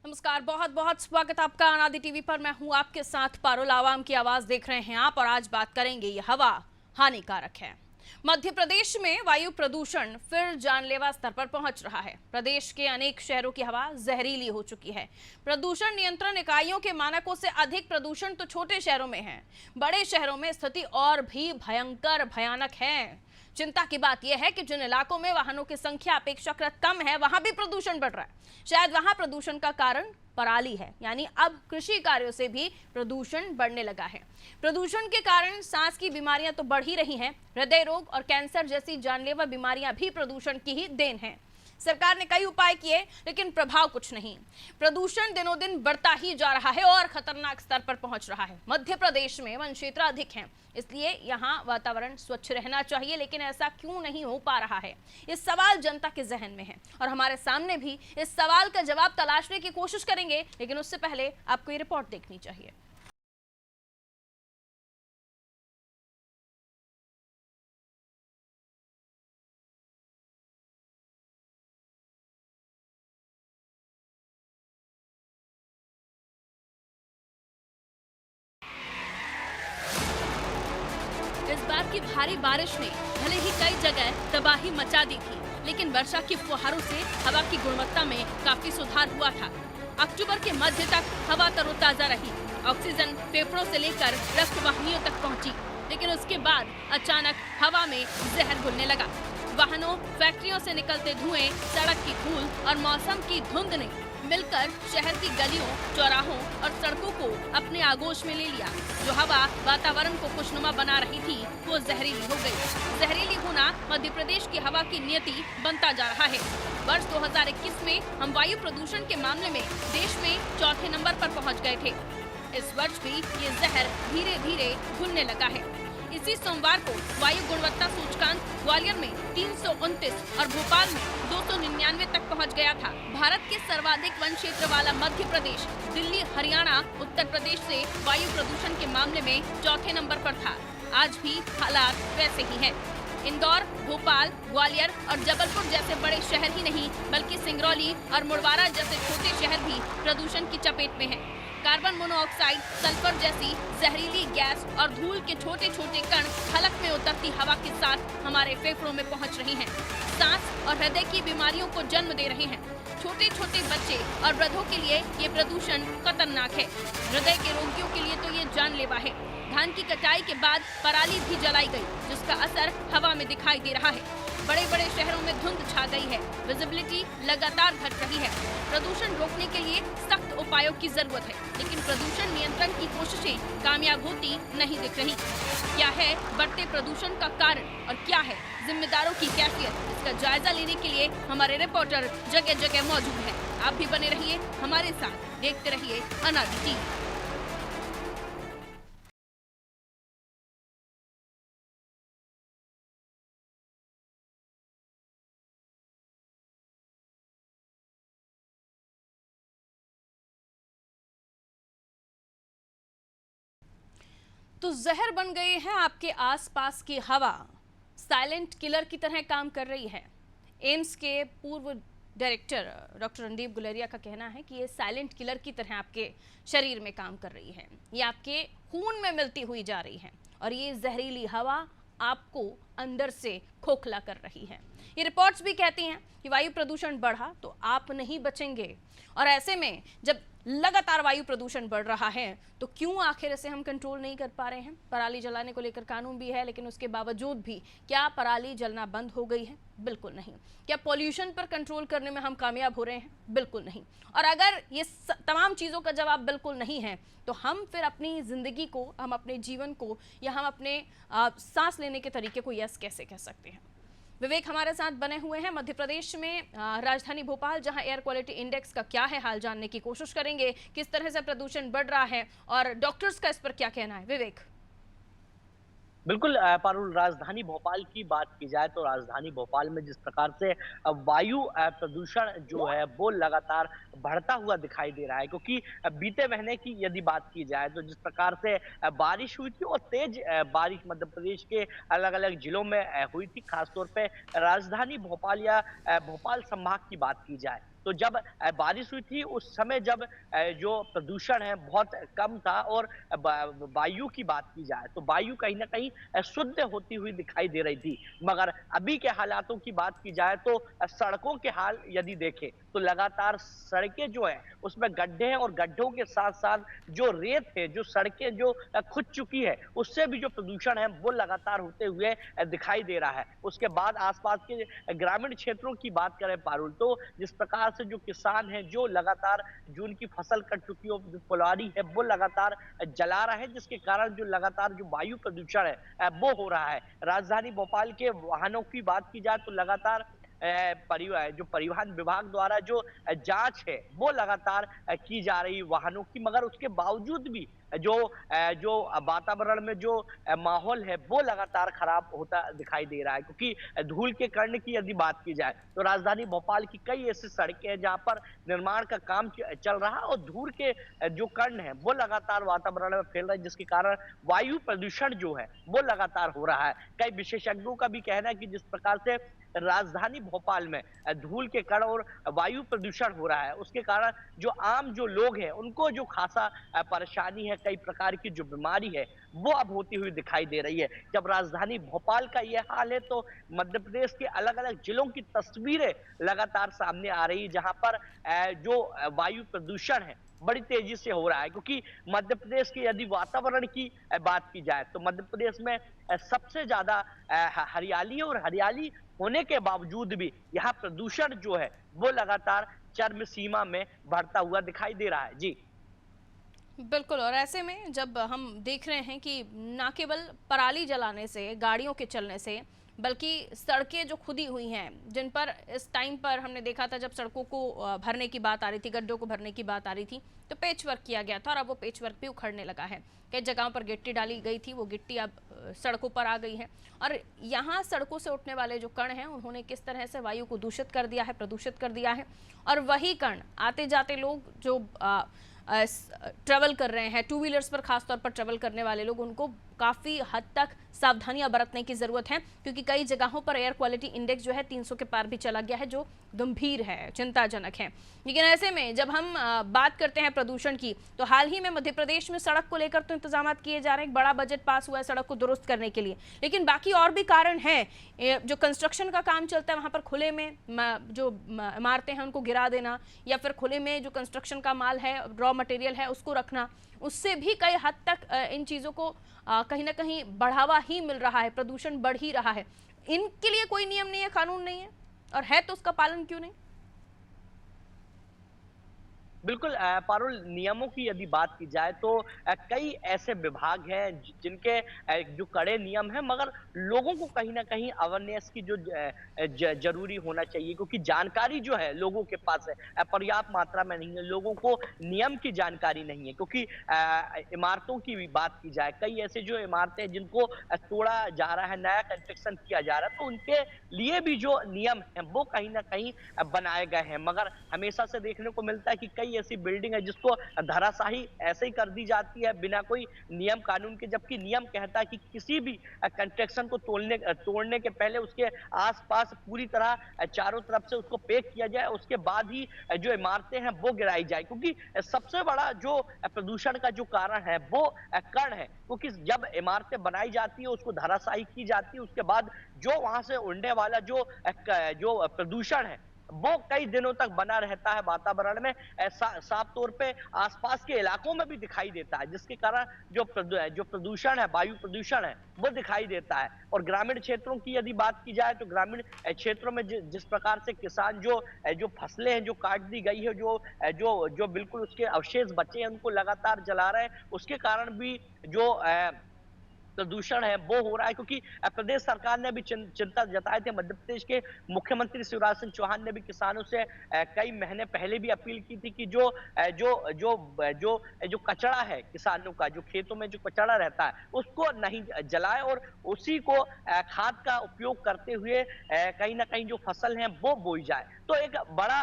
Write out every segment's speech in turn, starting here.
नमस्कार, बहुत बहुत स्वागत आपका अनादि टीवी पर। मैं हूं आपके साथ पारुल। आवाम की आवाज देख रहे हैं आप और आज बात करेंगे ये हवा हानिकारक है। मध्य प्रदेश में वायु प्रदूषण फिर जानलेवा स्तर पर पहुंच रहा है। प्रदेश के अनेक शहरों की हवा जहरीली हो चुकी है। प्रदूषण नियंत्रण इकाइयों के मानकों से अधिक प्रदूषण तो छोटे शहरों में है। बड़े शहरों में स्थिति और भी भयानक है। चिंता की बात यह है कि जिन इलाकों में वाहनों की संख्या अपेक्षाकृत कम है, वहां भी प्रदूषण बढ़ रहा है। शायद वहां प्रदूषण का कारण पराली है, यानी अब कृषि कार्यों से भी प्रदूषण बढ़ने लगा है। प्रदूषण के कारण सांस की बीमारियां तो बढ़ ही रही हैं। हृदय रोग और कैंसर जैसी जानलेवा बीमारियां भी प्रदूषण की ही देन हैं। सरकार ने कई उपाय किए, लेकिन प्रभाव कुछ नहीं। प्रदूषण दिनों दिन बढ़ता ही जा रहा है और खतरनाक स्तर पर पहुंच रहा है। मध्य प्रदेश में वन क्षेत्र अधिक हैं, इसलिए यहां वातावरण स्वच्छ रहना चाहिए, लेकिन ऐसा क्यों नहीं हो पा रहा है? ये सवाल जनता के जहन में है और हमारे सामने भी इस सवाल का जवाब तलाशने की कोशिश करेंगे, लेकिन उससे पहले आपको ये रिपोर्ट देखनी चाहिए। इस बार की भारी बारिश ने भले ही कई जगह तबाही मचा दी थी, लेकिन वर्षा की फुहारों से हवा की गुणवत्ता में काफी सुधार हुआ था। अक्टूबर के मध्य तक हवा तरोताजा रही। ऑक्सीजन फेफड़ों से लेकर रक्त वाहिनियों तक पहुंची, लेकिन उसके बाद अचानक हवा में जहर घुलने लगा। वाहनों, फैक्ट्रियों से निकलते धुएं, सड़क की धूल और मौसम की धुंध ने मिलकर शहर की गलियों, चौराहों और सड़कों को अपने आगोश में ले लिया। जो हवा वातावरण को खुशनुमा बना रही थी, वो जहरीली हो गई। जहरीली होना मध्य प्रदेश की हवा की नियति बनता जा रहा है। वर्ष 2021 में हम वायु प्रदूषण के मामले में देश में चौथे नंबर पर पहुंच गए थे। इस वर्ष भी ये जहर धीरे धीरे घुलने लगा है। इसी सोमवार को वायु गुणवत्ता सूचकांक ग्वालियर में 329 और भोपाल में 299 तक पहुंच गया था। भारत के सर्वाधिक वन क्षेत्र वाला मध्य प्रदेश दिल्ली, हरियाणा, उत्तर प्रदेश से वायु प्रदूषण के मामले में चौथे नंबर पर था। आज भी हालात वैसे ही हैं। इंदौर, भोपाल, ग्वालियर और जबलपुर जैसे बड़े शहर ही नहीं, बल्कि सिंगरौली और मुड़वारा जैसे छोटे शहर भी प्रदूषण की चपेट में हैं। कार्बन मोनोऑक्साइड, सल्फर जैसी जहरीली गैस और धूल के छोटे छोटे कण हलक में उतरती हवा के साथ हमारे फेफड़ों में पहुंच रहे हैं। सांस और हृदय की बीमारियों को जन्म दे रहे हैं। छोटे छोटे बच्चे और वृद्धों के लिए ये प्रदूषण खतरनाक है। हृदय के रोगियों के लिए तो ये जानलेवा है। धान की कटाई के बाद पराली भी जलाई गई, जिसका असर हवा में दिखाई दे रहा है। बड़े बड़े शहरों में धुंध छा गई है। विजिबिलिटी लगातार घट रही है। प्रदूषण रोकने के लिए सख्त उपायों की जरूरत है, लेकिन प्रदूषण नियंत्रण की कोशिशें कामयाब होती नहीं दिख रही। क्या है बढ़ते प्रदूषण का कारण और क्या है जिम्मेदारों की कैफियत? इसका जायजा लेने के लिए हमारे रिपोर्टर जगह जगह मौजूद है। आप भी बने रहिए हमारे साथ, देखते रहिए अनादि टीवी। तो जहर बन गई है आपके आसपास की हवा, साइलेंट किलर की तरह काम कर रही है। एम्स के पूर्व डायरेक्टर डॉक्टर रणदीप गुलेरिया का कहना है कि ये साइलेंट किलर की तरह आपके शरीर में काम कर रही है। ये आपके खून में मिलती हुई जा रही है और ये जहरीली हवा आपको अंदर से खोखला कर रही है। ये रिपोर्ट्स भी कहती हैं कि वायु प्रदूषण बढ़ा तो आप नहीं बचेंगे। और ऐसे में जब लगातार वायु प्रदूषण बढ़ रहा है तो क्यों आखिर इसे हम कंट्रोल नहीं कर पा रहे हैं? पराली जलाने को लेकर कानून भी है, लेकिन उसके बावजूद भी क्या पराली जलना बंद हो गई है? बिल्कुल नहीं। क्या पॉल्यूशन पर कंट्रोल करने में हम कामयाब हो रहे हैं? बिल्कुल नहीं। और अगर ये तमाम चीज़ों का जवाब बिल्कुल नहीं है, तो हम फिर अपनी ज़िंदगी को, हम अपने जीवन को या हम अपने सांस लेने के तरीके को यस कैसे कह सकते हैं? विवेक हमारे साथ बने हुए हैं। मध्य प्रदेश में राजधानी भोपाल, जहां एयर क्वालिटी इंडेक्स का क्या है हाल, जानने की कोशिश करेंगे। किस तरह से प्रदूषण बढ़ रहा है और डॉक्टर्स का इस पर क्या कहना है? विवेक। बिल्कुल पारुल, राजधानी भोपाल की बात की जाए तो राजधानी भोपाल में जिस प्रकार से वायु प्रदूषण जो है वो लगातार बढ़ता हुआ दिखाई दे रहा है, क्योंकि बीते महीने की यदि बात की जाए तो जिस प्रकार से बारिश हुई थी और तेज बारिश मध्य प्रदेश के अलग अलग जिलों में हुई थी, खासतौर पे राजधानी भोपाल या भोपाल संभाग की बात की जाए तो जब बारिश हुई थी उस समय जब जो प्रदूषण है बहुत कम था और वायु की बात की जाए तो वायु कहीं ना कहीं शुद्ध होती हुई दिखाई दे रही थी। मगर अभी के हालातों की बात की जाए तो सड़कों के हाल यदि देखें तो लगातार सड़कें जो है उसमें गड्ढे हैं और गड्ढों के साथ साथ जो रेत है, जो सड़कें जो खुद चुकी है, उससे भी जो प्रदूषण है वो लगातार होते हुए दिखाई दे रहा है। उसके बाद आसपास के ग्रामीण क्षेत्रों की बात करें पारुल, तो जिस प्रकार से जो किसान हैं जो लगातार जो उनकी फसल कट चुकी हो, जो कोलारी है वो लगातार जला रहा है, जिसके कारण जो लगातार जो वायु प्रदूषण है वो हो रहा है। राजधानी भोपाल के वाहनों की बात की जाए तो लगातार जो परिवहन विभाग द्वारा जो जांच है वो लगातार की जा रही वाहनों की, मगर उसके बावजूद भी जो वातावरण में जो माहौल है वो लगातार खराब होता दिखाई दे रहा है। क्योंकि धूल के कण की यदि बात की जाए तो राजधानी भोपाल की कई ऐसी सड़कें हैं जहां पर निर्माण का काम चल रहा है और धूल के जो कण है वो लगातार वातावरण में फैल रहा है, जिसके कारण वायु प्रदूषण जो है वो लगातार हो रहा है। कई विशेषज्ञों का भी कहना है कि जिस प्रकार से राजधानी भोपाल में धूल के कण और वायु प्रदूषण हो रहा है, उसके कारण जो आम जो लोग हैं उनको जो खासा परेशानी है, कई प्रकार की जो बीमारी है वो अब होती हुई दिखाई दे रही है। जब राजधानी भोपाल का ये हाल है तो मध्य प्रदेश के अलग अलग जिलों की तस्वीरें लगातार सामने आ रही है, जहां पर जो वायु प्रदूषण है बड़ी तेजी से हो रहा है। क्योंकि मध्य प्रदेश के यदि वातावरण की बात की जाए तो मध्य प्रदेश में सबसे ज्यादा हरियाली है और हरियाली होने के बावजूद भी यहाँ प्रदूषण जो है वो लगातार चरम सीमा में बढ़ता हुआ दिखाई दे रहा है। जी बिल्कुल। और ऐसे में जब हम देख रहे हैं कि ना केवल पराली जलाने से, गाड़ियों के चलने से, बल्कि सड़कें जो खुदी हुई हैं, जिन पर इस टाइम पर हमने देखा था जब सड़कों को भरने की बात आ रही थी, गड्ढों को भरने की बात आ रही थी, तो पेच वर्क किया गया था और अब वो पेच वर्क भी उखड़ने लगा है। कई जगहों पर गिट्टी डाली गई थी, वो गिट्टी अब सड़कों पर आ गई है और यहाँ सड़कों से उठने वाले जो कण हैं उन्होंने किस तरह से वायु को दूषित कर दिया है, प्रदूषित कर दिया है। और वही कण आते जाते लोग जो ट्रेवल कर रहे हैं, टू व्हीलर्स पर खासतौर पर ट्रेवल करने वाले लोग, उनको काफ़ी हद तक सावधानियां बरतने की ज़रूरत है, क्योंकि कई जगहों पर एयर क्वालिटी इंडेक्स जो है 300 के पार भी चला गया है, जो गंभीर है, चिंताजनक है। लेकिन ऐसे में जब हम बात करते हैं प्रदूषण की, तो हाल ही में मध्य प्रदेश में सड़क को लेकर तो इंतजाम किए जा रहे हैं, एक बड़ा बजट पास हुआ है सड़क को दुरुस्त करने के लिए, लेकिन बाकी और भी कारण हैं। जो कंस्ट्रक्शन का काम चलता है वहाँ पर खुले में जो इमारतें हैं उनको गिरा देना, या फिर खुले में जो कंस्ट्रक्शन का माल है, रॉ मटेरियल है, उसको रखना, उससे भी कई हद तक इन चीज़ों को कहीं ना कहीं बढ़ावा ही मिल रहा है, प्रदूषण बढ़ ही रहा है। इनके लिए कोई नियम नहीं है, कानून नहीं है, और है तो उसका पालन क्यों नहीं? बिल्कुल पारुल, नियमों की यदि बात की जाए तो कई ऐसे विभाग हैं जिनके जो कड़े नियम हैं, मगर लोगों को कहीं ना कहीं अवेयरनेस की जो जरूरी होना चाहिए, क्योंकि जानकारी जो है लोगों के पास है पर्याप्त मात्रा में नहीं है। लोगों को नियम की जानकारी नहीं है, क्योंकि इमारतों की भी बात की जाए, कई ऐसे जो इमारतें हैं जिनको तोड़ा जा रहा है, नया कंस्ट्रक्शन किया जा रहा है, तो उनके लिए भी जो नियम है वो कहीं ना कहीं बनाए गए हैं। मगर हमेशा से देखने को मिलता है कि कई ऐसी बिल्डिंग है जिसको धराशायी ऐसे ही कर दी जाती है बिना कोई नियम कानून के, जबकि नियम कहता है कि किसी भी कंस्ट्रक्शन को तोड़ने के पहले उसके आसपास पूरी तरह चारों तरफ से उसको पैक किया जाए, उसके बाद ही जो इमारतें हैं वो गिराई जाए। क्योंकि सबसे बड़ा जो प्रदूषण का जो कारण है वो कण है, क्योंकि जब इमारतें बनाई जाती है उसको धराशायी की जाती है, उसके बाद जो वहां से उड़ने वाला जो प्रदूषण है वो कई दिनों तक बना रहता है वातावरण में, साफ तौर पे आसपास के इलाकों में भी दिखाई देता है, जिसके कारण जो प्रदूषण है, वायु प्रदूषण है वो दिखाई देता है। और ग्रामीण क्षेत्रों की यदि बात की जाए तो ग्रामीण क्षेत्रों में जिस प्रकार से किसान जो फसलें हैं जो काट दी गई है, जो बिल्कुल उसके अवशेष बचे हैं उनको लगातार जला रहे हैं, उसके कारण भी जो प्रदूषण है वो हो रहा है। क्योंकि प्रदेश सरकार ने भी चिंता जताए थे, मध्य प्रदेश के मुख्यमंत्री शिवराज सिंह चौहान ने भी किसानों से कई महीने पहले भी अपील की थी कि जो कचरा है किसानों का, जो खेतों में जो कचरा रहता है उसको नहीं जलाए और उसी को खाद का उपयोग करते हुए कहीं ना कहीं जो फसल है वो बोई जाए। तो एक बड़ा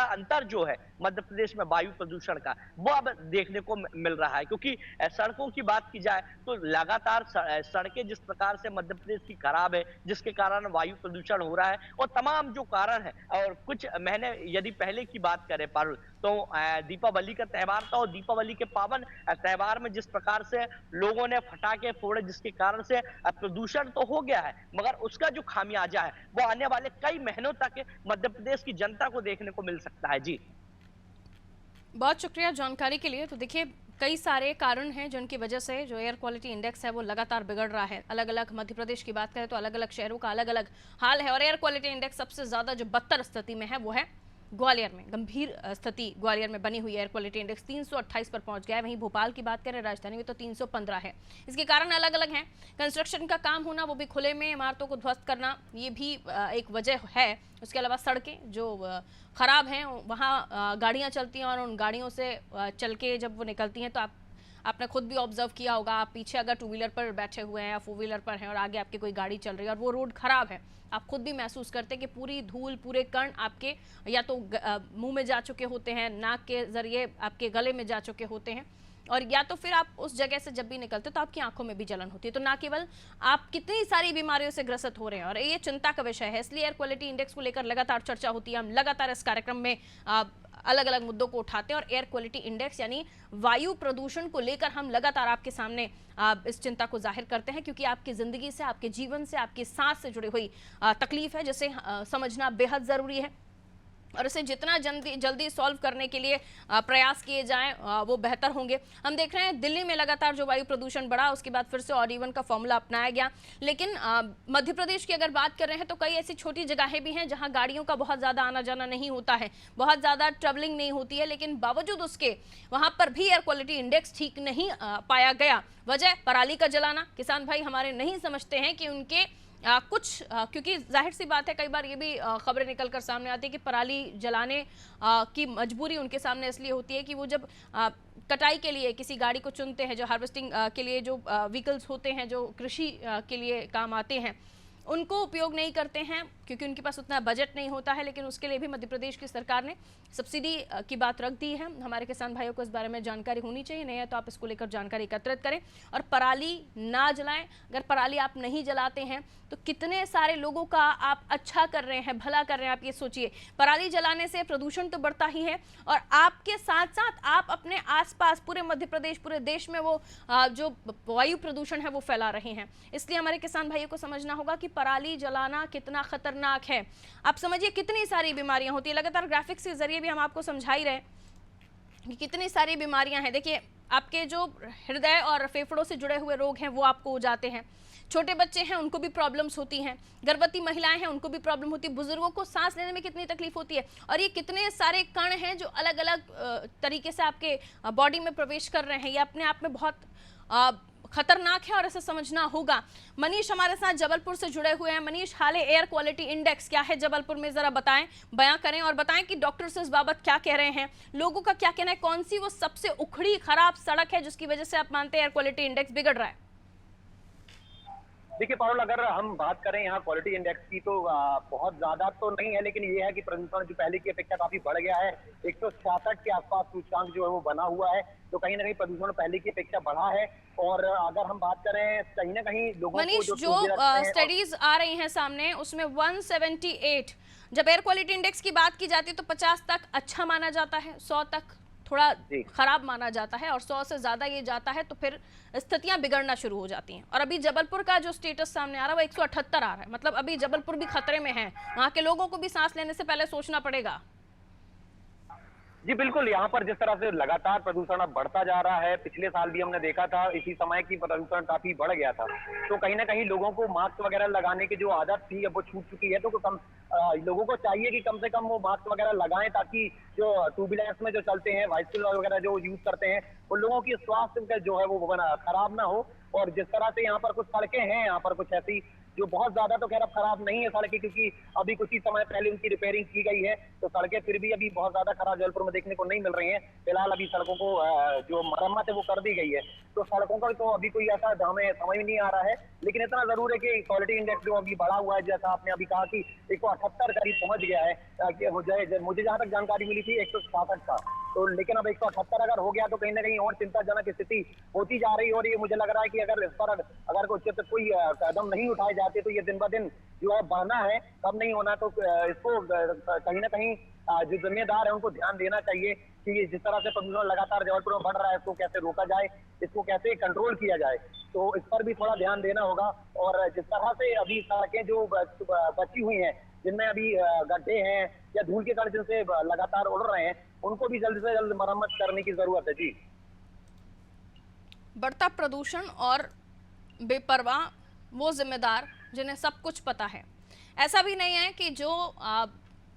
अंतर जो है मध्य प्रदेश में वायु प्रदूषण का वो अब देखने को मिल रहा है। क्योंकि सड़कों की बात की जाए तो लगातार सड़कें जिस प्रकार से मध्य प्रदेश की खराब है, जिसके कारण वायु प्रदूषण हो रहा है और तमाम जो कारण है। और कुछ महीने यदि पहले की बात करें पारुल, तो दीपावली का त्योहार था और दीपावली के पावन त्योहार में जिस प्रकार से लोगों ने पटाखे फोड़े, जिसके कारण से प्रदूषण तो हो गया है, मगर उसका जो खामियाजा है वो आने वाले कई महीनों तक मध्य प्रदेश की जनता को देखने को मिल सकता है। जी, बहुत शुक्रिया जानकारी के लिए। तो देखिए, कई सारे कारण हैं जिनकी वजह से जो एयर क्वालिटी इंडेक्स है वो लगातार बिगड़ रहा है। अलग अलग मध्य प्रदेश की बात करें तो अलग अलग शहरों का अलग अलग हाल है, और एयर क्वालिटी इंडेक्स सबसे ज़्यादा जो बदतर स्थिति में है वो है ग्वालियर में। गंभीर स्थिति ग्वालियर में बनी हुई है। एयर क्वालिटी इंडेक्स 328 पर पहुंच गया है। वहीं भोपाल की बात करें, राजधानी में तो 315 है। इसके कारण अलग अलग हैं। कंस्ट्रक्शन का काम होना, वो भी खुले में, इमारतों को ध्वस्त करना, ये भी एक वजह है। उसके अलावा सड़कें जो खराब हैं, वहाँ गाड़ियाँ चलती हैं और उन गाड़ियों से चल के जब वो निकलती हैं तो आपने खुद भी ऑब्जर्व किया होगा, आप पीछे अगर टू व्हीलर पर बैठे हुए हैं या फोर व्हीलर पर हैं और आगे आपकी कोई गाड़ी चल रही है और वो रोड खराब है, आप खुद भी महसूस करते हैं कि पूरी धूल, पूरे कण आपके या तो मुंह में जा चुके होते हैं, नाक के जरिए आपके गले में जा चुके होते हैं, और या तो फिर आप उस जगह से जब भी निकलते तो आपकी आंखों में भी जलन होती है। तो ना केवल आप कितनी सारी बीमारियों से ग्रसित हो रहे हैं, और ये चिंता का विषय है। इसलिए एयर क्वालिटी इंडेक्स को लेकर लगातार चर्चा होती है। हम लगातार इस कार्यक्रम में अलग अलग मुद्दों को उठाते हैं, और एयर क्वालिटी इंडेक्स यानी वायु प्रदूषण को लेकर हम लगातार आपके सामने इस चिंता को जाहिर करते हैं, क्योंकि आपकी जिंदगी से, आपके जीवन से, आपकी सांस से जुड़ी हुई तकलीफ है, जिसे समझना बेहद जरूरी है, और इसे जितना जल्दी सॉल्व करने के लिए प्रयास किए जाएं वो बेहतर होंगे। हम देख रहे हैं दिल्ली में लगातार जो वायु प्रदूषण बढ़ा, उसके बाद फिर से ऑड इवन का फॉर्मूला अपनाया गया। लेकिन मध्य प्रदेश की अगर बात कर रहे हैं तो कई ऐसी छोटी जगहें भी हैं जहां गाड़ियों का बहुत ज़्यादा आना जाना नहीं होता है, बहुत ज़्यादा ट्रेवलिंग नहीं होती है, लेकिन बावजूद उसके वहां पर भी एयर क्वालिटी इंडेक्स ठीक नहीं पाया गया। वजह पराली का जलाना। किसान भाई हमारे नहीं समझते हैं कि उनके क्योंकि जाहिर सी बात है, कई बार ये भी खबरें निकल कर सामने आती है कि पराली जलाने की मजबूरी उनके सामने इसलिए होती है कि वो जब कटाई के लिए किसी गाड़ी को चुनते हैं, जो हार्वेस्टिंग के लिए जो व्हीकल्स होते हैं, जो कृषि के लिए काम आते हैं, उनको उपयोग नहीं करते हैं क्योंकि उनके पास उतना बजट नहीं होता है। लेकिन उसके लिए भी मध्य प्रदेश की सरकार ने सब्सिडी की बात रख दी है। हमारे किसान भाइयों को इस बारे में जानकारी होनी चाहिए, नहीं है तो आप इसको लेकर जानकारी एकत्रित करें और पराली ना जलाएं। अगर पराली आप नहीं जलाते हैं तो कितने सारे लोगों का आप अच्छा कर रहे हैं, भला कर रहे हैं। आप ये सोचिए, पराली जलाने से प्रदूषण तो बढ़ता ही है, और आपके साथ साथ आप अपने आसपास पूरे मध्य प्रदेश, पूरे देश में वो जो वायु प्रदूषण है वो फैला रहे हैं। इसलिए हमारे किसान भाइयों को समझना होगा कि पराली जलाना कितना खतरनाक है। आप समझिए कितनी सारी बीमारियां होती है। लगातार ग्राफिक्स के जरिए भी हम आपको समझा ही रहे कि कितनी सारी बीमारियां हैं। देखिए, आपके जो हृदय और फेफड़ों से जुड़े हुए रोग हैं वो आपको हो जाते हैं। छोटे बच्चे हैं उनको भी प्रॉब्लम्स होती हैं, गर्भवती महिलाएं हैं उनको भी प्रॉब्लम होती है, बुजुर्गों को सांस लेने में कितनी तकलीफ होती है। और ये कितने सारे कण हैं जो अलग अलग तरीके से आपके बॉडी में प्रवेश कर रहे हैं। ये अपने आप में बहुत खतरनाक है और इसे समझना होगा। मनीष हमारे साथ जबलपुर से जुड़े हुए हैं। मनीष, हाल एयर क्वालिटी इंडेक्स क्या है जबलपुर में, जरा बताएं, बयां करें और बताएं कि डॉक्टर्स इस बाबत क्या कह रहे हैं, लोगों का क्या कहना है, कौन सी वो सबसे उखड़ी खराब सड़क है जिसकी वजह से आप मानते हैं एयर क्वालिटी इंडेक्स बिगड़ रहा है। देखिए पारुल, अगर हम बात करें यहाँ क्वालिटी इंडेक्स की तो बहुत ज्यादा तो नहीं है, लेकिन ये है कि प्रदूषण जो पहले की अपेक्षा काफी बढ़ गया है। 166 के आसपास सूचकांक जो है वो बना हुआ है, तो कहीं ना कहीं प्रदूषण पहले की अपेक्षा बढ़ा है। और अगर हम बात करें कहीं ना कहीं लोगों मनीष, को जो स्टडीज आ रही हैं सामने उसमें 178, जब एयर क्वालिटी इंडेक्स की बात की जाती है तो 50 तक अच्छा माना जाता है, 100 तक थोड़ा खराब माना जाता है, और 100 से ज्यादा ये जाता है तो फिर स्थितियां बिगड़ना शुरू हो जाती हैं। और अभी जबलपुर का जो स्टेटस सामने आ रहा है वो 178 आ रहा है, मतलब अभी जबलपुर भी खतरे में है। वहां के लोगों को भी सांस लेने से पहले सोचना पड़ेगा। जी बिल्कुल, यहाँ पर जिस तरह से लगातार प्रदूषण अब बढ़ता जा रहा है, पिछले साल भी हमने देखा था इसी समय की प्रदूषण काफी बढ़ गया था, तो कहीं ना कहीं लोगों को मास्क वगैरह लगाने की जो आदत थी अब वो छूट चुकी है। तो कम लोगों को चाहिए कि कम से कम वो मास्क वगैरह लगाएं, ताकि जो टू व्हीलर्स में जो चलते हैं, बाइसिकल वगैरह जो यूज करते हैं, उन लोगों की स्वास्थ्य जो है वो खराब ना हो। और जिस तरह से यहाँ पर कुछ सड़कें हैं, यहाँ पर कुछ ऐसी जो बहुत ज्यादा तो खैर अब खराब नहीं है सड़कें, क्योंकि अभी कुछ ही समय पहले उनकी रिपेयरिंग की गई है, तो सड़कें फिर भी अभी बहुत ज्यादा खराब जबलपुर में देखने को नहीं मिल रही हैं। फिलहाल अभी सड़कों को जो मरम्मत है वो कर दी गई है, तो सड़कों का तो अभी कोई ऐसा हमें समझ नहीं आ रहा है। लेकिन इतना जरूर है कि क्वालिटी इंडेक्स जो अभी बढ़ा हुआ है, जैसा आपने अभी कहा कि 178 करीब पहुंच गया है, मुझे जहां तक जानकारी मिली थी 166 का, तो लेकिन अब 178 अगर हो गया तो कहीं ना कहीं और चिंताजनक स्थिति होती जा रही है। और ये मुझे लग रहा है कि अगर इस पर अगर उचित कोई कदम नहीं उठाए जाते तो ये दिन ब दिन जो है बढ़ना है, कम नहीं होना। तो इसको कहीं ना कहीं जो जिम्मेदार है उनको ध्यान देना चाहिए कि जिस तरह से प्रदूषण लगातार जबलपुर में बढ़ रहा है, इसको कैसे रोका जाए, इसको कैसे कंट्रोल किया जाए, तो इस पर भी थोड़ा ध्यान देना होगा। और जिस तरह से अभी सड़कें जो बची हुई हैं, जिनमें अभी गड्ढे हैं या धूल के कण जिनसे लगातार उड़ रहे हैं, उनको भी जल्द से जल्द मरम्मत करने की जरूरत है। जी, बढ़ता प्रदूषण और बेपरवाह वो जिम्मेदार जिन्हें सब कुछ पता है। ऐसा भी नहीं है कि जो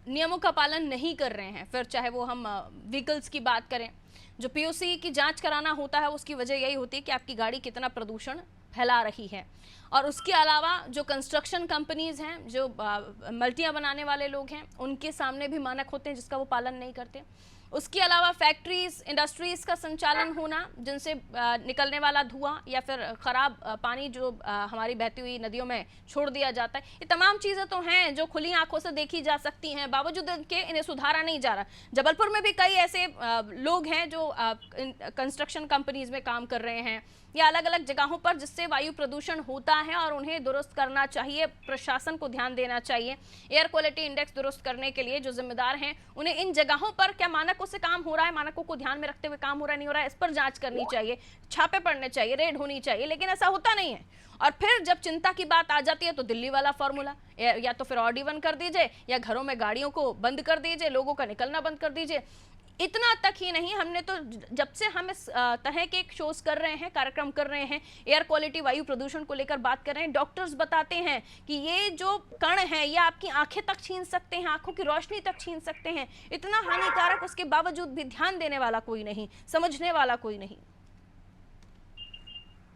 नियमों का पालन नहीं कर रहे हैं, फिर चाहे वो हम व्हीकल्स की बात करें, जो पीयूसी की जांच कराना होता है उसकी वजह यही होती है कि आपकी गाड़ी कितना प्रदूषण फैला रही है। और उसके अलावा जो कंस्ट्रक्शन कंपनीज हैं, जो मल्टियाँ बनाने वाले लोग हैं, उनके सामने भी मानक होते हैं जिसका वो पालन नहीं करते। उसके अलावा फैक्ट्रीज, इंडस्ट्रीज का संचालन होना, जिनसे निकलने वाला धुआं या फिर ख़राब पानी जो हमारी बहती हुई नदियों में छोड़ दिया जाता है, ये तमाम चीज़ें तो हैं जो खुली आंखों से देखी जा सकती हैं, बावजूद इनके इन्हें सुधारा नहीं जा रहा। जबलपुर में भी कई ऐसे लोग हैं जो कंस्ट्रक्शन कंपनीज में काम कर रहे हैं या अलग अलग जगहों पर, जिससे वायु प्रदूषण होता है और उन्हें दुरुस्त करना चाहिए। प्रशासन को ध्यान देना चाहिए। एयर क्वालिटी इंडेक्स दुरुस्त करने के लिए जो जिम्मेदार हैं उन्हें इन जगहों पर क्या मानकों से काम हो रहा है, मानकों को ध्यान में रखते हुए काम हो रहा है, नहीं हो रहा है, इस पर जांच करनी चाहिए, छापे पड़ने चाहिए, रेड होनी चाहिए। लेकिन ऐसा होता नहीं है। और फिर जब चिंता की बात आ जाती है तो दिल्ली वाला फॉर्मूला, या तो फिर ऑड-इवन कर दीजिए या घरों में गाड़ियों को बंद कर दीजिए, लोगों का निकलना बंद कर दीजिए। इतना तक ही नहीं, हमने तो जब से हम इस तरह के शोज कर रहे हैं, कार्यक्रम कर रहे हैं, एयर क्वालिटी वायु प्रदूषण को लेकर बात कर रहे हैं, डॉक्टर्स बताते हैं कि ये जो कण है ये आपकी आंखें तक छीन सकते हैं, आंखों की रोशनी तक छीन सकते हैं। इतना हानिकारक, उसके बावजूद भी ध्यान देने वाला कोई नहीं, समझने वाला कोई नहीं।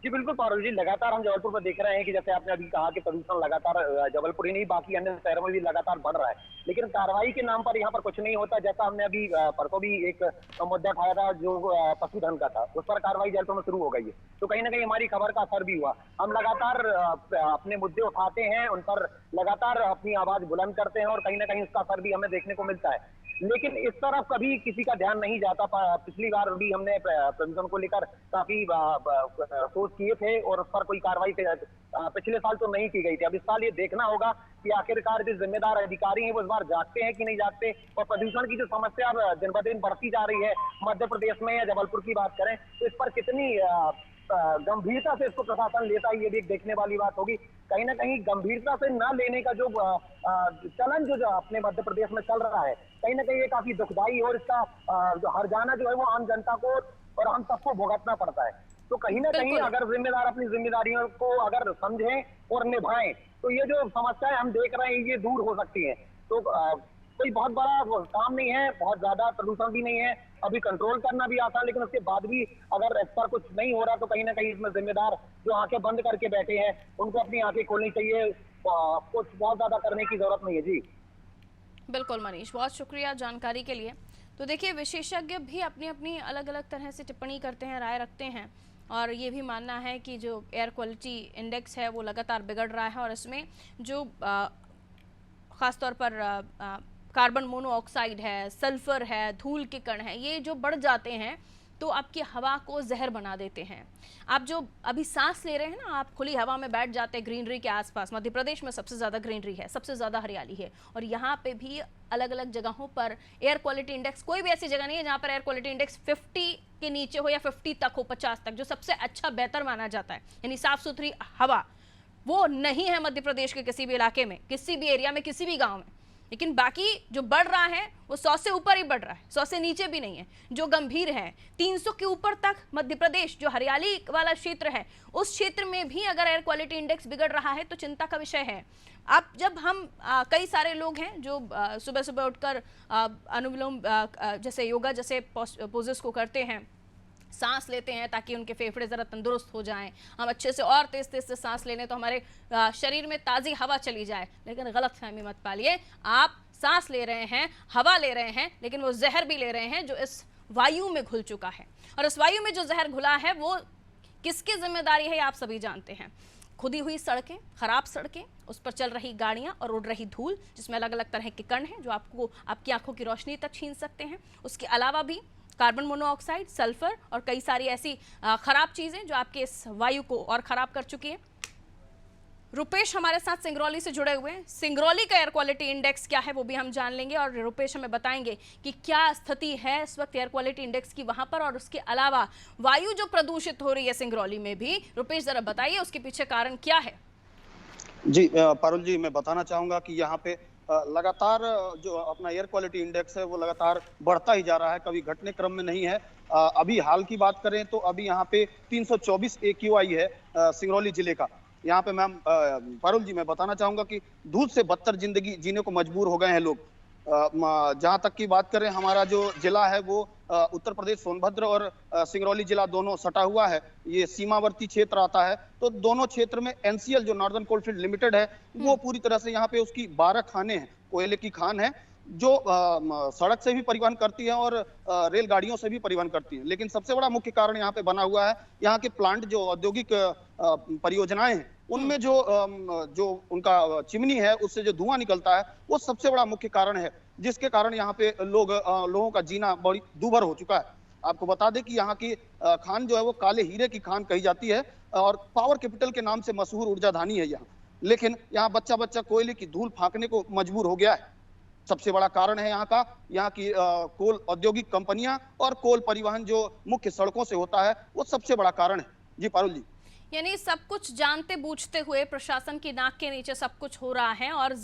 जी बिल्कुल पारुल जी, लगातार हम जबलपुर में देख रहे हैं कि जैसे आपने अभी कहा कि प्रदूषण लगातार जबलपुर ही नहीं बाकी अन्य शहरों में भी लगातार बढ़ रहा है, लेकिन कार्रवाई के नाम पर यहाँ पर कुछ नहीं होता। जैसा हमने अभी परसों भी एक मुद्दा उठाया था जो पशुधन का था, उस पर कार्रवाई जबलपुर में शुरू हो गई है। तो कहीं ना कहीं हमारी खबर का असर भी हुआ। हम लगातार अपने मुद्दे उठाते हैं, उन पर लगातार अपनी आवाज बुलंद करते हैं और कहीं ना कहीं उसका असर भी हमें देखने को मिलता है। लेकिन इस तरफ कभी किसी का ध्यान नहीं जाता। पिछली बार भी हमने प्रदूषण को लेकर काफी सोच किए थे और उस पर कोई कार्रवाई पिछले साल तो नहीं की गई थी। अब इस साल ये देखना होगा कि आखिरकार जो जिम्मेदार अधिकारी हैं वो इस बार जागते हैं कि नहीं जागते। और प्रदूषण की जो समस्या अब दिन ब दिन बढ़ती जा रही है मध्य प्रदेश में या जबलपुर की बात करें, तो इस पर कितनी गंभीरता से इसको प्रशासन लेता है, ये भी एक देखने वाली बात होगी। कहीं ना कहीं गंभीरता से न लेने का जो चलन जो अपने मध्य प्रदेश में चल रहा है, कहीं ना कहीं ये काफी दुखदाई है और इसका जो हर्जाना जो है वो आम जनता को और हम सबको भुगतना पड़ता है। तो कहीं ना कहीं अगर जिम्मेदार अपनी जिम्मेदारियों को अगर समझें और निभाएं तो ये जो समस्याएं हम देख रहे हैं ये दूर हो सकती है। तो कोई बहुत बड़ा काम नहीं है, बहुत ज्यादा प्रदूषण भी नहीं है, अभी कंट्रोल करना भी आसान, लेकिन उसके बाद भी अगर इस पर कुछ नहीं हो रहा तो कहीं ना कहीं इसमें जिम्मेदार जो आंखें बंद करके बैठे हैं उनको अपनी आंखें खोलनी चाहिए। कुछ बहुत ज्यादा करने की जरूरत नहीं है। जी बिल्कुल मनीष, बहुत शुक्रिया जानकारी के लिए। तो देखिए, विशेषज्ञ भी अपनी अपनी अलग अलग तरह से टिप्पणी करते हैं, राय रखते हैं, और ये भी मानना है कि जो एयर क्वालिटी इंडेक्स है वो लगातार बिगड़ रहा है और इसमें जो ख़ासतौर पर कार्बन मोनोऑक्साइड है, सल्फर है, धूल के कण हैं, ये जो बढ़ जाते हैं तो आपकी हवा को जहर बना देते हैं। आप जो अभी सांस ले रहे हैं ना, आप खुली हवा में बैठ जाते हैं ग्रीनरी के आसपास। मध्य प्रदेश में सबसे ज़्यादा ग्रीनरी है, सबसे ज़्यादा हरियाली है, और यहाँ पे भी अलग अलग जगहों पर एयर क्वालिटी इंडेक्स, कोई भी ऐसी जगह नहीं है जहाँ पर एयर क्वालिटी इंडेक्स 50 के नीचे हो या 50 तक हो, 50 तक, जो सबसे अच्छा बेहतर माना जाता है, यानी साफ़ सुथरी हवा, वो नहीं है मध्य प्रदेश के किसी भी इलाके में, किसी भी एरिया में, किसी भी गाँव में। लेकिन बाकी जो बढ़ रहा है वो 100 से ऊपर ही बढ़ रहा है, 100 से नीचे भी नहीं है। जो गंभीर है 300 के ऊपर तक मध्य प्रदेश, जो हरियाली वाला क्षेत्र है, उस क्षेत्र में भी अगर एयर क्वालिटी इंडेक्स बिगड़ रहा है तो चिंता का विषय है। अब जब हम कई सारे लोग हैं जो सुबह सुबह उठकर अनुलोम जैसे योगा जैसे पोजेस को करते हैं, सांस लेते हैं ताकि उनके फेफड़े ज़रा तंदुरुस्त हो जाएं, हम अच्छे से और तेज़ तेज़ से सांस लेने तो हमारे शरीर में ताज़ी हवा चली जाए। लेकिन गलत फहमी मत पालिए, आप सांस ले रहे हैं, हवा ले रहे हैं, लेकिन वो जहर भी ले रहे हैं जो इस वायु में घुल चुका है। और इस वायु में जो जहर घुला है वो किसकी जिम्मेदारी है आप सभी जानते हैं। खुदी हुई सड़कें, ख़राब सड़कें, उस पर चल रही गाड़ियाँ और उड़ रही धूल, जिसमें अलग अलग तरह के कण हैं जो आपको आपकी आंखों की रोशनी तक छीन सकते हैं। उसके अलावा भी कार्बन मोनोऑक्साइड, सल्फर और कई सारी ऐसी खराब चीजें जो आपके इस वायु को और खराब कर चुकी हैं। रुपेश हमारे साथ सिंगरौली से जुड़े हुए हैं। सिंगरौली का एयर क्वालिटी इंडेक्स क्या है वो भी हम जान लेंगे और रुपेश हमें बताएंगे कि क्या स्थिति है इस वक्त एयर क्वालिटी इंडेक्स की वहां पर, और उसके अलावा वायु जो प्रदूषित हो रही है सिंगरौली में भी। रुपेश जरा बताइए उसके पीछे कारण क्या है। जी पारुल जी, मैं बताना चाहूंगा कि यहाँ पे लगातार जो अपना एयर क्वालिटी इंडेक्स है वो लगातार बढ़ता ही जा रहा है, कभी घटने क्रम में नहीं है। अभी हाल की बात करें तो अभी यहाँ पे 324 AQI है सिंगरौली जिले का। यहाँ पे मैम पारुल जी, मैं बताना चाहूंगा कि धूप से बदतर जिंदगी जीने को मजबूर हो गए हैं लोग। जहाँ तक की बात करें, हमारा जो जिला है वो उत्तर प्रदेश सोनभद्र और सिंगरौली जिला दोनों सटा हुआ है, ये सीमावर्ती क्षेत्र आता है। तो दोनों क्षेत्र में NCL जो नॉर्दर्न कोलफील्ड लिमिटेड है वो पूरी तरह से यहाँ पे उसकी 12 खानें हैं, कोयले की खान है जो सड़क से भी परिवहन करती है और रेलगाड़ियों से भी परिवहन करती है। लेकिन सबसे बड़ा मुख्य कारण यहाँ पे बना हुआ है, यहाँ के प्लांट जो औद्योगिक परियोजनाएं हैं उनमें जो उनका चिमनी है उससे जो धुआं निकलता है वो सबसे बड़ा मुख्य कारण है, जिसके कारण यहाँ पे लोगों का जीना बड़ी दूभर हो चुका है। आपको बता दें कि यहाँ की खान जो है वो काले हीरे की खान कही जाती है और पावर कैपिटल के नाम से मशहूर ऊर्जा धानी है यहाँ। लेकिन यहाँ बच्चा बच्चा कोयले की धूल फांकने को मजबूर हो गया है। सबसे बड़ा कारण है यहाँ की कोल औद्योगिक कंपनियां और कोल परिवहन जो मुख्य सड़कों से होता है वो सबसे बड़ा कारण है। जी पारुल जी, यानी सब कुछ जानते बूझते हुए प्रशासन की नाक के नीचे सब कुछ हो रहा है और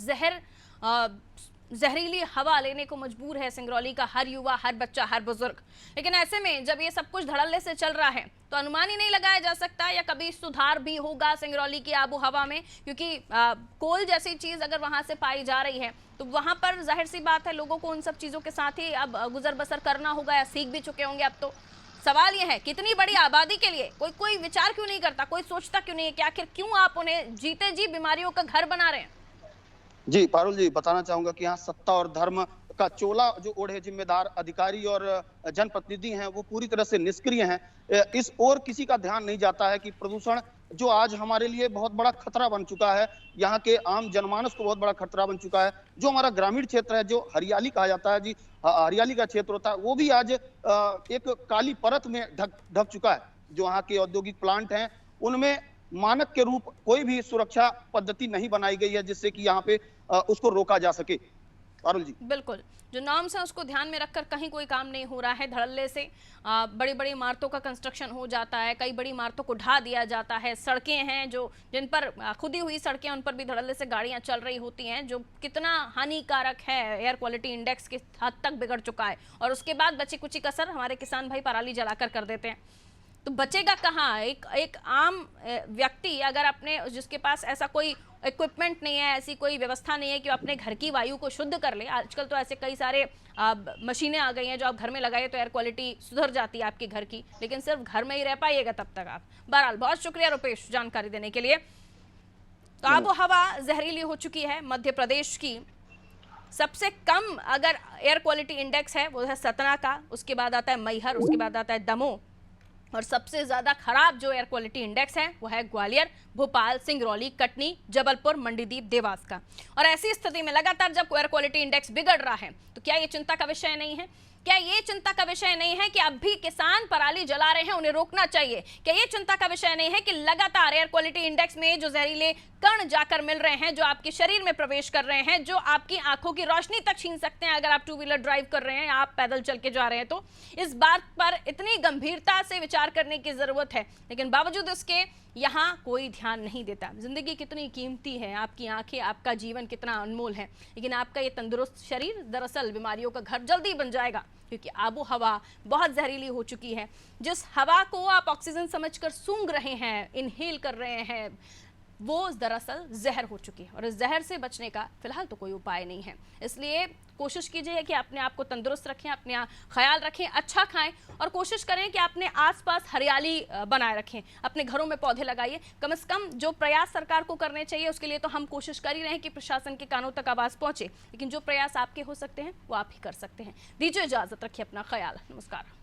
जहरीली हवा लेने को मजबूर है सिंगरौली का हर युवा, हर बच्चा, हर बुजुर्ग। लेकिन ऐसे में जब ये सब कुछ धड़ल्ले से चल रहा है तो अनुमान ही नहीं लगाया जा सकता या कभी सुधार भी होगा सिंगरौली की आबो हवा में, क्योंकि कोल जैसी चीज अगर वहां से पाई जा रही है तो वहां पर जाहिर सी बात है लोगों को उन सब चीजों के साथ ही अब गुजर बसर करना होगा या सीख भी चुके होंगे अब तो। सवाल यह है कितनी बड़ी आबादी के लिए कोई विचार क्यों नहीं करता, कोई सोचता क्यों नहीं है कि आखिर क्यों आप उन्हें जीते जी बीमारियों का घर बना रहे हैं। जी पारुल जी, बताना चाहूंगा कि यहाँ सत्ता और धर्म का चोला जो ओढ़े जिम्मेदार अधिकारी और जनप्रतिनिधि हैं वो पूरी तरह से निष्क्रिय हैं। इस ओर किसी का ध्यान नहीं जाता है कि प्रदूषण जो आज हमारे लिए बहुत बड़ा खतरा बन चुका है, यहाँ के आम जनमानस को बहुत बड़ा खतरा बन चुका है। जो हमारा ग्रामीण क्षेत्र है, जो हरियाली कहा जाता है, जी हरियाली का क्षेत्र होता है, वो भी आज एक काली परत में ढक चुका है। जो यहाँ के औद्योगिक प्लांट हैं उनमें मानक के रूप कोई भी सुरक्षा पद्धति नहीं बनाई गई है जिससे कि यहाँ पे उसको रोका जा सके। पारुल जी, बिल्कुल, जो नॉर्म्स है उसको ध्यान में रखकर कहीं कोई काम नहीं हो रहा है। धड़ल्ले से बड़ी बड़ी इमारतों का कंस्ट्रक्शन हो जाता है, कई बड़ी इमारतों को ढा दिया जाता है। सड़कें हैं जो जिन पर खुदी हुई सड़कें उन पर भी धड़ल्ले से गाड़ियां चल रही होती हैं, जो कितना हानिकारक है, एयर क्वालिटी इंडेक्स के हद तक बिगड़ चुका है। और उसके बाद बची कुची कसर हमारे किसान भाई पराली जलाकर कर देते हैं, तो बचेगा कहाँ। एक आम व्यक्ति अगर अपने जिसके पास ऐसा कोई इक्विपमेंट नहीं है, ऐसी कोई व्यवस्था नहीं है कि अपने घर की वायु को शुद्ध कर ले। आजकल तो ऐसे कई सारे मशीनें आ गई हैं जो आप घर में लगाइए तो एयर क्वालिटी सुधर जाती है आपके घर की, लेकिन सिर्फ घर में ही रह पाइएगा तब तक आप। बहरहाल बहुत शुक्रिया रुपेश जानकारी देने के लिए। तो आबो हवा जहरीली हो चुकी है। मध्य प्रदेश की सबसे कम अगर एयर क्वालिटी इंडेक्स है वो है सतना का, उसके बाद आता है मैहर, उसके बाद आता है दमोह, और सबसे ज्यादा खराब जो एयर क्वालिटी इंडेक्स है वो है ग्वालियर, भोपाल, सिंगरौली, कटनी, जबलपुर, मंडीदीप, देवास का। और ऐसी स्थिति में लगातार जब एयर क्वालिटी इंडेक्स बिगड़ रहा है तो क्या ये चिंता का विषय नहीं है? क्या ये चिंता का विषय नहीं है कि अब भी किसान पराली जला रहे हैं, उन्हें रोकना चाहिए? क्या ये चिंता का विषय नहीं है कि लगातार एयर क्वालिटी इंडेक्स में जो जहरीले कण जाकर मिल रहे हैं, जो आपके शरीर में प्रवेश कर रहे हैं, जो आपकी आंखों की रोशनी तक छीन सकते हैं अगर आप टू व्हीलर ड्राइव कर रहे हैं या आप पैदल चल के जा रहे हैं, तो इस बात पर इतनी गंभीरता से विचार करने की जरूरत है। लेकिन बावजूद इसके यहाँ कोई ध्यान नहीं देता। जिंदगी कितनी कीमती है, आपकी आंखें, आपका जीवन कितना अनमोल है, लेकिन आपका ये तंदुरुस्त शरीर दरअसल बीमारियों का घर जल्दी बन जाएगा, क्योंकि आबो हवा बहुत जहरीली हो चुकी है। जिस हवा को आप ऑक्सीजन समझकर सूंघ रहे हैं, इनहेल कर रहे हैं, वो दरअसल जहर हो चुकी है और इस जहर से बचने का फिलहाल तो कोई उपाय नहीं है। इसलिए कोशिश कीजिए कि अपने आप को तंदुरुस्त रखें, अपने ख्याल रखें, अच्छा खाएं और कोशिश करें कि अपने आसपास हरियाली बनाए रखें, अपने घरों में पौधे लगाइए। कम से कम जो प्रयास सरकार को करने चाहिए उसके लिए तो हम कोशिश कर ही रहे हैं कि प्रशासन के कानों तक आवाज़ पहुंचे, लेकिन जो प्रयास आपके हो सकते हैं वो आप ही कर सकते हैं। दीजिए इजाज़त, रखिए अपना ख्याल। नमस्कार।